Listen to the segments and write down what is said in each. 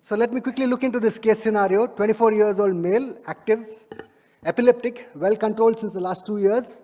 So let me quickly look into this case scenario. 24 years old male, active, epileptic, well controlled since the last 2 years.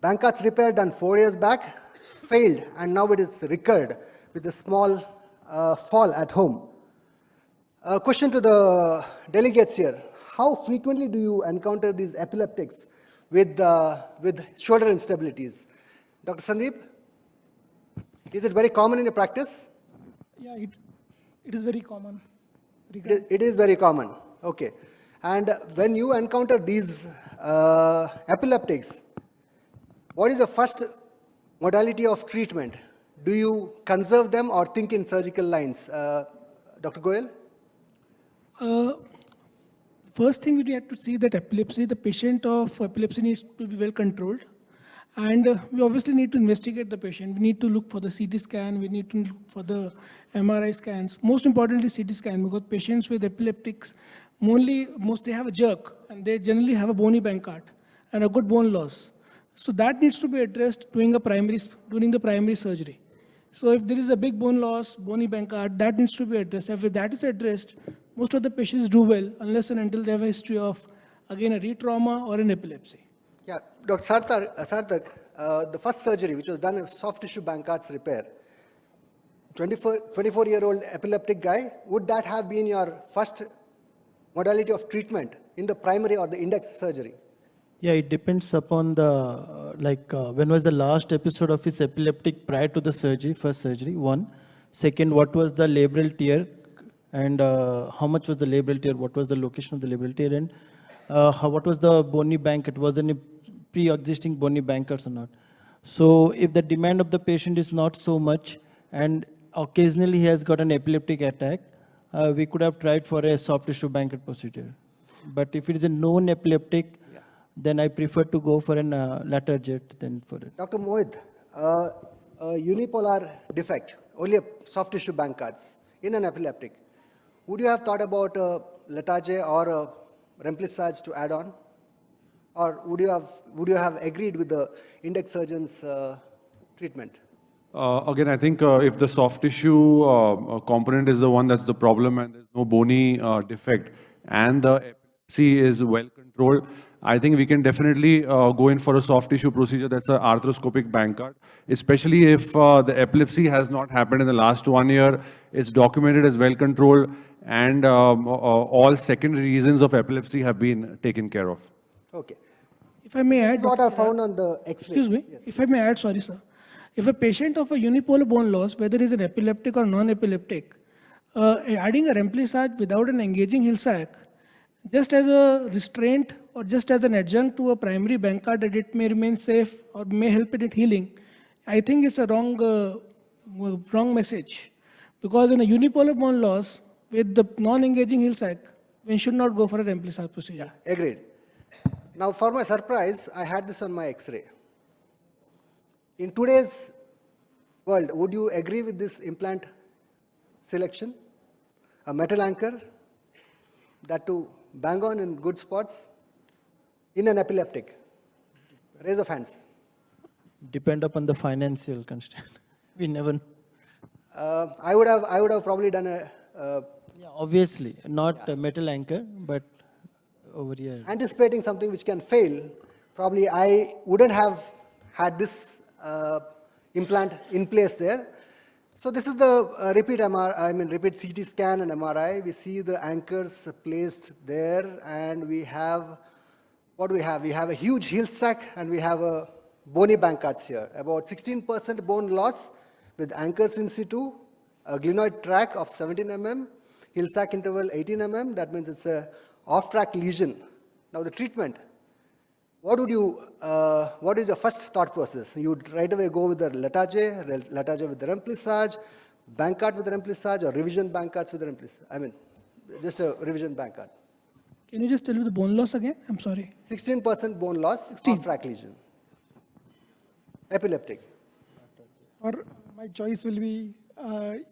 Bankart's repair done 4 years back, failed, and now it is recurred with a small fall at home. A question to the delegates here. How frequently do you encounter these epileptics with shoulder instabilities? Dr. Sandeep, is it very common in your practice? Yeah, it is very common. It is very common. Okay. And when you encounter these epileptics, what is the first modality of treatment? Do you conserve them or think in surgical lines? Dr. Goyal? First thing we have to see that epilepsy, the patient of epilepsy needs to be well controlled. And we obviously need to investigate the patient. We need to look for the CT scan. We need to look for the MRI scans. Most importantly, CT scan, because patients with epileptics, they have a jerk, and they generally have a bony Bankart and a good bone loss. So that needs to be addressed during the primary surgery. So if there is a big bone loss, bony Bankart, that needs to be addressed. If that is addressed, most of the patients do well, unless and until they have a history of, again, a re-trauma or an epilepsy. Yeah, Dr. Sarthak, the first surgery, which was done a soft tissue Bankart's repair, 24-year-old epileptic guy, would that have been your first modality of treatment in the primary or the index surgery? Yeah, it depends upon the, when was the last episode of his epileptic prior to the surgery, first surgery, one. Second, what was the labral tear and how much was the labral tear, what was the location of the labral tear, and what was the bony Bankart, was any pre-existing bony Bankarts or not. So if the demand of the patient is not so much and occasionally he has got an epileptic attack, we could have tried for a soft tissue Bankart procedure. But if it is a known epileptic, then I prefer to go for an lateral jet than for it. Dr. Mohit, unipolar defect, only a soft tissue Bankarts in an epileptic. Would you have thought about a Letaje or a Remplissage to add on? Or would you have agreed with the index surgeon's treatment? Again, I think if the soft tissue component is the one that's the problem and there's no bony defect and the epilepsy is well controlled, I think we can definitely go in for a soft tissue procedure that's an arthroscopic Bankart, especially if the epilepsy has not happened in the last 1 year, it's documented as well controlled, and all secondary reasons of epilepsy have been taken care of. Okay. If I may add, what I found on the X-ray. Excuse me, Yes. if I may add, sorry sir. If a patient of a unipolar bone loss, whether he is an epileptic or non-epileptic, adding a Remplissage without an engaging heel sac, just as a restraint or just as an adjunct to a primary Bankart that it may remain safe or may help in it healing, I think it's a wrong message. Because in a unipolar bone loss, with the non-engaging heel sac, we should not go for a Remplissage procedure. Yeah, agreed. Now, for my surprise, I had this on my X-ray. In today's world, would you agree with this implant selection? A metal anchor, that to bang on in good spots in an epileptic? Raise of hands. Depend upon the financial constraint. We never know. I would have probably done a Yeah, obviously, not a metal anchor, but over here. anticipating something which can fail. Probably I wouldn't have had this implant in place there. So this is the repeat CT scan and MRI. We see the anchors placed there, and we have, what do we have? We have a huge heel sac and we have a bony Bankarts here. About 16% bone loss with anchors in situ, a glenoid track of 17 mm, heel sac interval 18 mm. That means it's a off-track lesion. Now the treatment. What is your first thought process? You would right away go with the Letaje with the Remplissage, Bankart with the Remplissage, or revision Bankarts with the Remplissage? Just a revision Bankart. Can you just tell me the bone loss again? I'm sorry. 16% bone loss, off-track lesion. Epileptic. Or my choice will be the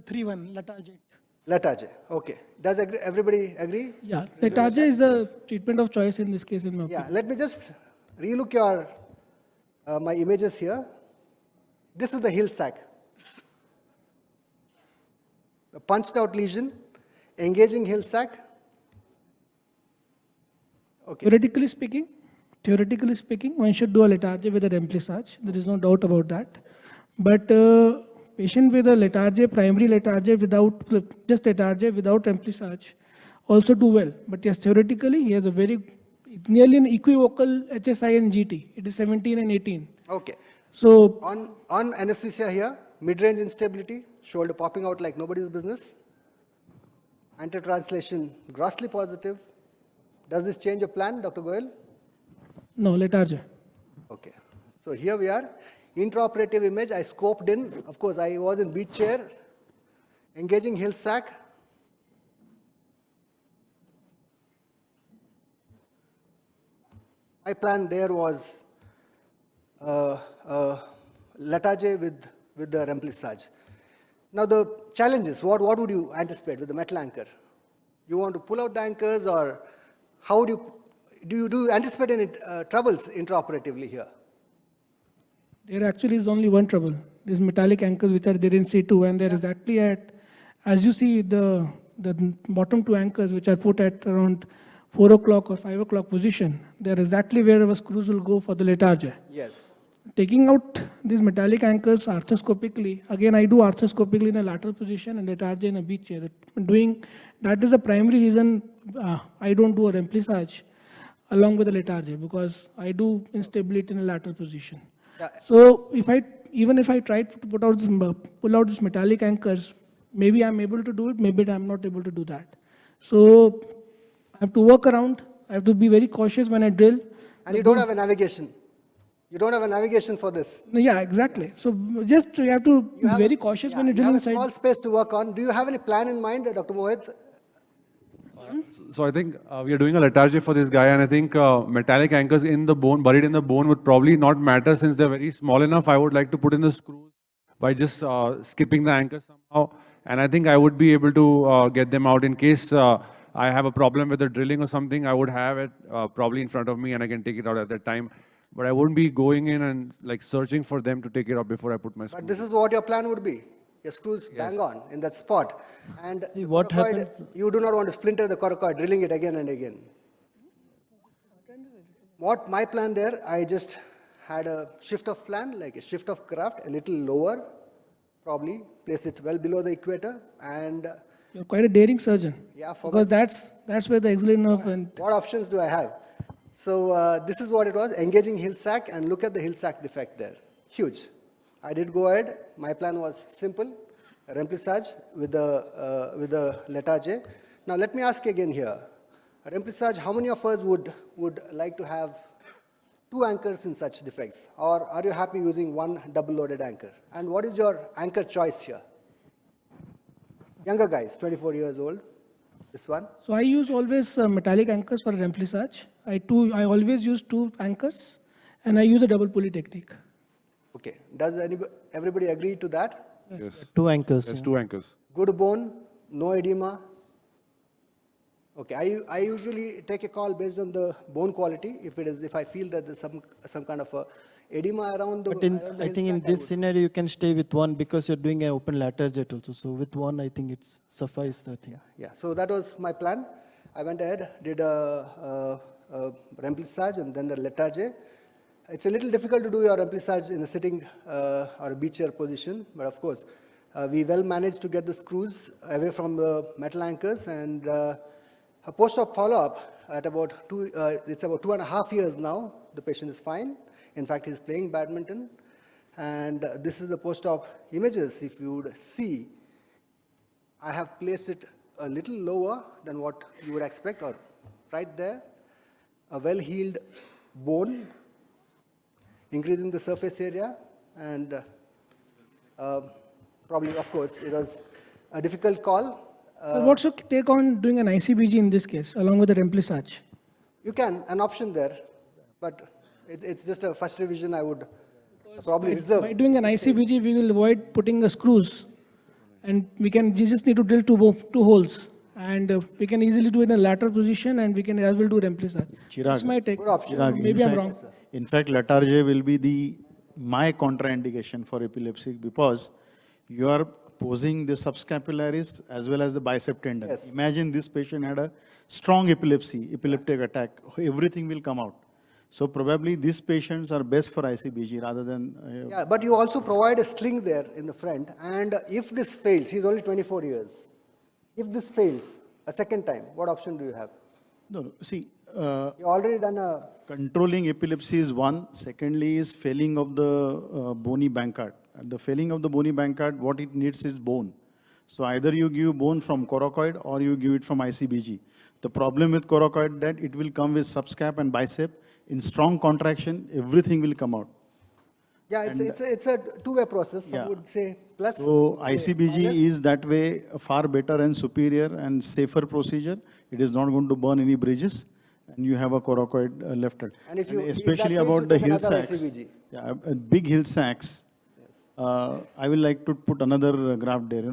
3-1, Letaje. Letaje, okay. Does everybody agree? Yeah, Letaje is the treatment of choice in this case, in my opinion. Yeah, let me just relook your my images here. This is the heel sac. a punched out lesion, engaging Hill sac. Okay. Theoretically speaking, one should do a letarge with a remplissage. There is no doubt about that. But patient with a letarge, primary letarge without, just letarge without remplissage, also do well. But yes, theoretically, he has a nearly an equivocal HSI and GT. It is 17 and 18. Okay. So On anesthesia here, mid-range instability, shoulder popping out like nobody's business. Anti-translation grossly positive. Does this change your plan, Dr. Goyal? no, letarge. Okay. So here we are. Intraoperative image, I scoped in. Of course, I was in beach chair. Engaging Hill sac. My plan there was letarge with the remplissage. Now the challenges, what would you anticipate with the metal anchor? You want to pull out the anchors, or how do you anticipate any troubles intraoperatively here? There actually is only one trouble. These metallic anchors which are there in C2, and there is actually as you see the bottom two anchors which are put at around 4 o'clock or 5 o'clock position, they're exactly where our screws will go for the letarge. Yes. Taking out these metallic anchors arthroscopically, again I do arthroscopically in a lateral position and letarge in a beach chair. That is the primary reason I don't do a remplissage along with the letarge, because I do instability in a lateral position. Yeah. So even if I try to pull out these metallic anchors, maybe I'm able to do it, maybe I'm not able to do that. So I have to work around. I have to be very cautious when I drill. And you don't have a navigation. You don't have a navigation for this. No, yeah, exactly. So just you have to be very cautious when you drill have inside. a small space to work on. Do you have any plan in mind, Dr. Mohit? So I think we are doing a letarge for this guy, and I think metallic anchors in the bone, buried in the bone, would probably not matter since they're very small enough. I would like to put in the screws by just skipping the anchors somehow, and I think I would be able to get them out in case I have a problem with the drilling or something. I would have it probably in front of me, and I can take it out at that time. But I wouldn't be going in and like searching for them to take it out before I put my screws. But this is what your plan would be. Your screws bang on in that spot. And See, what coracoid, happens- you do not want to splinter the coracoid, drilling it again and again. What my plan there, I just had a shift of plan, like a shift of craft, a little lower, probably, place it well below the equator, and You're quite a daring surgeon. Yeah, for because that's where the axillary nerve and what options do I have? So this is what it was, engaging Hill sac, and look at the Hill sac defect there, huge. I did go ahead, my plan was simple, remplissage with the letarge. Now let me ask again here, remplissage, how many of us would like to have 2 anchors in such defects? Or are you happy using 1 double-loaded anchor? And what is your anchor choice here? Younger guys, 24 years old, this one. So I use always metallic anchors for remplissage. I always use 2 anchors, and I use a double pulley technique. Okay, does everybody agree to that? Yes. 2 anchors. There's Yeah. 2 anchors. Good bone, no edema. Okay, I usually take a call based on the bone quality. If I feel that there's some kind of a edema around the. But I think in this scenario, you can stay with 1 because you're doing an open lateral jet also. So with 1, I think it's suffice, I think. Yeah, so that was my plan. I went ahead, did a remplissage and then the letarge. It's a little difficult to do your remplissage in a sitting or a beach chair position, but of course, we well managed to get the screws away from the metal anchors, and a post-op follow-up at about it's about 2.5 years now. The patient is fine. In fact, he's playing badminton, and this is the post-op images. If you would see, I have placed it a little lower than what you would expect, or right there, a well-healed bone, increasing the surface area, and probably, of course, it was a difficult call. What's your take on doing an ICBG in this case, along with the remplissage? You can, an option there, but it's just a first revision I would probably reserve. By doing an ICBG, we will avoid putting the screws, and we just need to drill two holes, and we can easily do it in a lateral position, and we can as well do remplissage. Chirag, That's my take. Good option. Chirag, Maybe I'm wrong. In fact, letarge will be my contraindication for epilepsy, because you are opposing the subscapularis as well as the bicep tendon. Yes. Imagine this patient had a strong epileptic attack, everything will come out. So probably these patients are best for ICBG rather than... Yeah, but you also provide a sling there in the front, and if this fails, he's only 24 years. If this fails a second time, what option do you have? No, see, You already done a... controlling epilepsy is one. Secondly is failing of the bony Bankart. And the failing of the bony Bankart, what it needs is bone. So either you give bone from coracoid or you give it from ICBG. The problem with coracoid that it will come with subscap and bicep. In strong contraction, everything will come out. Yeah, it's a two-way process. Some Yeah. would say plus. So some would say ICBG minus. is that way a far better and superior and safer procedure. It is not going to burn any bridges, and you have a coracoid left. And if that especially fails, about you the take hill another sacks. ICBG. Yeah, big hill sacks. I will like to put another graft there,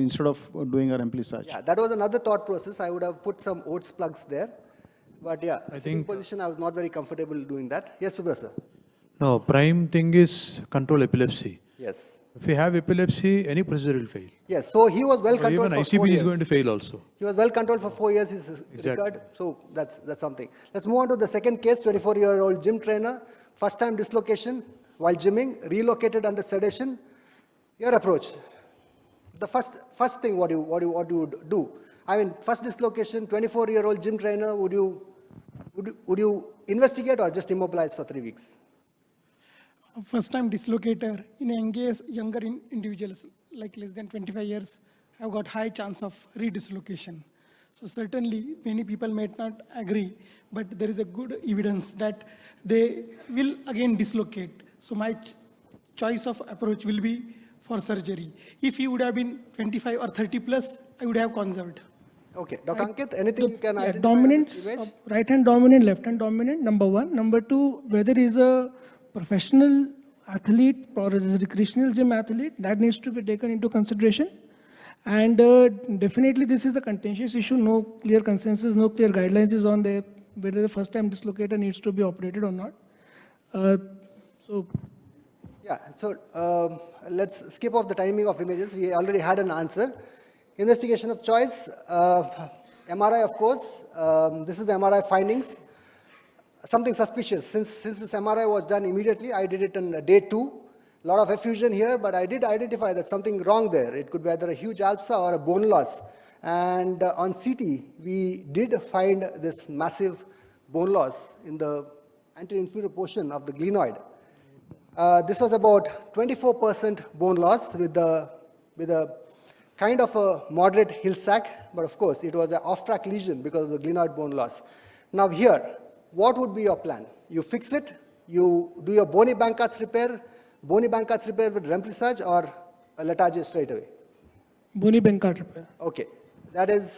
instead of doing a remplissage. Yeah, that was another thought process. I would have put some oats plugs there. But yeah, sitting position, I was not very comfortable doing that. Yes, Subra sir. No, prime thing is control epilepsy. Yes. If you have epilepsy, any procedure will fail. Yes, so he was well Or controlled even for 4 ICB years. is going to fail also. He was well controlled for 4 years, he's recovered. So that's something. Let's move on to the second case, 24-year-old gym trainer, first time dislocation while gymming, relocated under sedation. Your approach. The first thing what you would do. I mean, first dislocation, 24-year-old gym trainer, would you investigate or just immobilize for 3 weeks? First time dislocator in engaged younger individuals, like less than 25 years, have got high chance of redislocation. So certainly many people might not agree, but there is a good evidence that they will again dislocate. So my choice of approach will be for surgery. If he would have been 25 or 30 plus, I would have conserved. Okay. Dr. Ankit, anything you can identify Dominance on this image? of right hand dominant, left hand dominant, number one. Number two, whether he's a professional athlete or is a recreational gym athlete, that needs to be taken into consideration. And definitely this is a contentious issue, no clear consensus, no clear guidelines is on there, whether the first time dislocator needs to be operated or not. Yeah, so let's skip off the timing of images. We already had an answer. Investigation of choice, MRI of course. This is the MRI findings. Something suspicious. Since this MRI was done immediately, I did it on day 2. A lot of effusion here, but I did identify that something wrong there. It could be either a huge ALPSA or a bone loss. And on CT, we did find this massive bone loss in the anterior-inferior portion of the glenoid. This was about 24% bone loss with a kind of a moderate hill sac, but of course it was an off-track lesion because of the glenoid bone loss. Now here, what would be your plan? You fix it, you do your bony Bankart's repair with remplissage or a Latarjet straight away? Bony Bankart repair. Okay, that is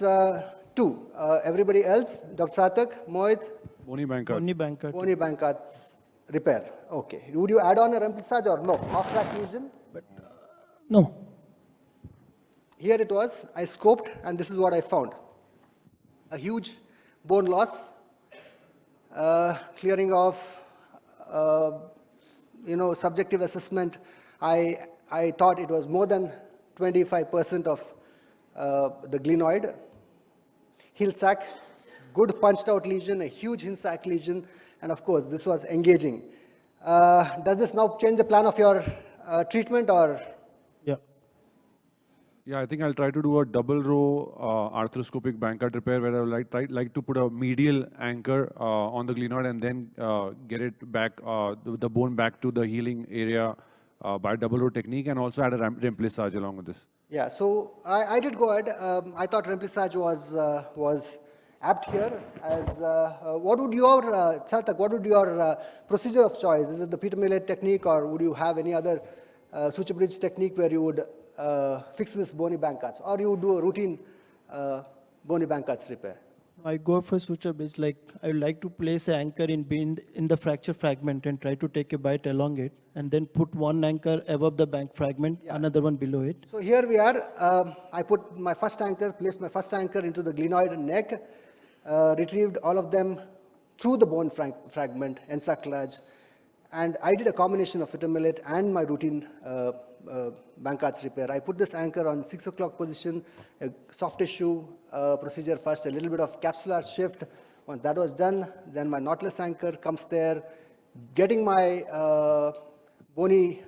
2. Everybody else, Dr. Satak, Mohit, Bony Bankart. Only Bankart. bony Bankart's repair. Okay, would you add on a remplissage or no? Off-track lesion? No. Here it was, I scoped and this is what I found. A huge bone loss, clearing off, subjective assessment. I thought it was more than 25% of the glenoid. Heel sac, good punched out lesion, a huge heel sac lesion, and of course this was engaging. Does this now change the plan of your treatment or? Yeah, I think I'll try to do a double row arthroscopic Bankart repair where I would like to put a medial anchor on the glenoid and then get it back, the bone back to the healing area by double row technique, and also add a remplissage along with this. Yeah, so I did go ahead. I thought remplissage was apt here. As what would your Sarthak, what would your procedure of choice? Is it the Peter Millet technique, or would you have any other suture bridge technique where you would fix this bony Bankarts, or you would do a routine bony Bankarts repair? I go for suture bridge. Like I would like to place an anchor in the fracture fragment and try to take a bite along it, and then put one anchor above the bank fragment, another one below it. So here we are. I put my first anchor, placed my first anchor into the glenoid neck, retrieved all of them through the bone fragment, ensacclage, and I did a combination of Peter Millet and my routine Bankart's repair. I put this anchor on 6 o'clock position, a soft tissue procedure first, a little bit of capsular shift. Once that was done, then my knotless anchor comes there, getting my bony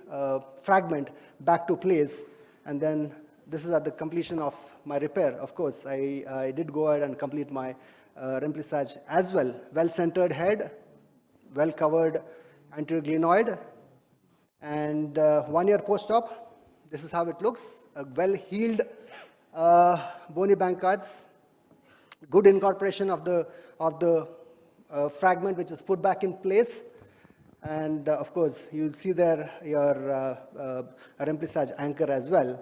fragment back to place, and then this is at the completion of my repair. Of course, I did go ahead and complete my remplissage as well. Well-centered head, well-covered anterior glenoid, and 1 year post-op, this is how it looks. A well-healed bony Bankarts, good incorporation of the fragment which is put back in place. And of course, you'll see there your remplissage anchor as well.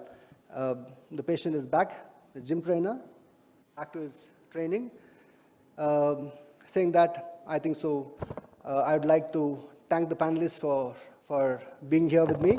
The patient is back, the gym trainer, back to his training, saying that, I think so, I would like to thank the panelists for being here with me.